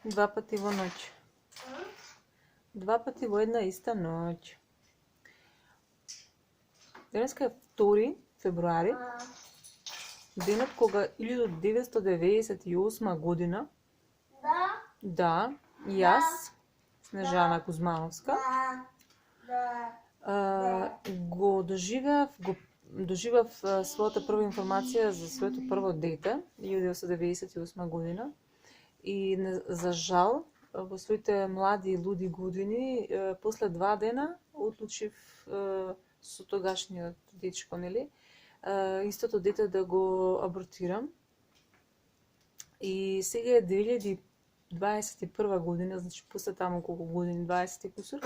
Два пати во ноќ. Два пати во една иста ноќ. Денеска е 2 февруари, денот кога 1998 година, да, јас, Снежана Кузмановска, го доживав својата прва информација за своето прво дете, 1998 година, и за жал, во своите млади и луди години, после 2 дена, одлучив со тогашниот дечко, нели, истото дете да го абортирам. И сега е 2021 година, значи после таму колку години, 20 и кусур.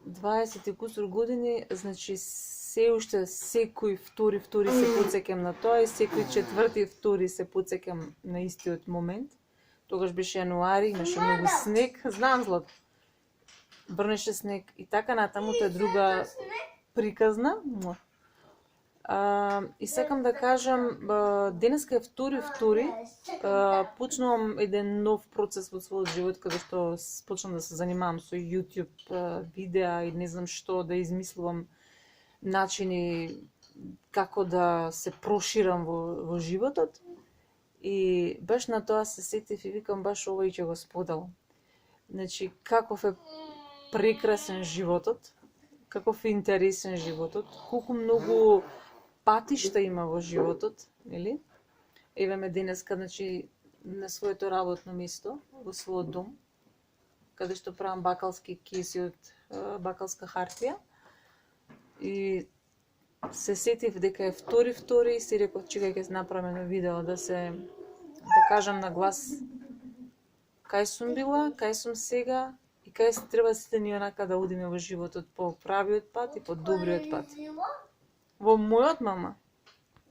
20 и кусур години, значи се уште секој втори се потсеќам на тоа и секој четврти втори се потсеќам на истиот момент. Тогаш беше јануари, имаше многу снег, знам Злато. Брнеше снег и така натаму, тоа е друга приказна. И сакам да кажам, денеска е 2.2. Почнувам еден нов процес во својот живот, каде што почнам да се занимавам со YouTube видеа и не знам што, да измислувам начини како да се проширам во животот. И баш на тоа се сетив и викам, баш овој ќе го споделам. Значи, каков е прекрасен животот, каков е интересен животот, колку многу патишта има во животот, нели? Еве ме денеска, значи, на своето работно место, во својот дом, каде што правам бакалски кеси од бакалска хартија. И се сетив дека е 2.2 и си реков, чекај, ќе направам едно видео да кажам на глас кај сум била, кај сум сега и кај треба сите ние онака да одиме во животот по правиот пат и по добриот пат. Во мојот, мама.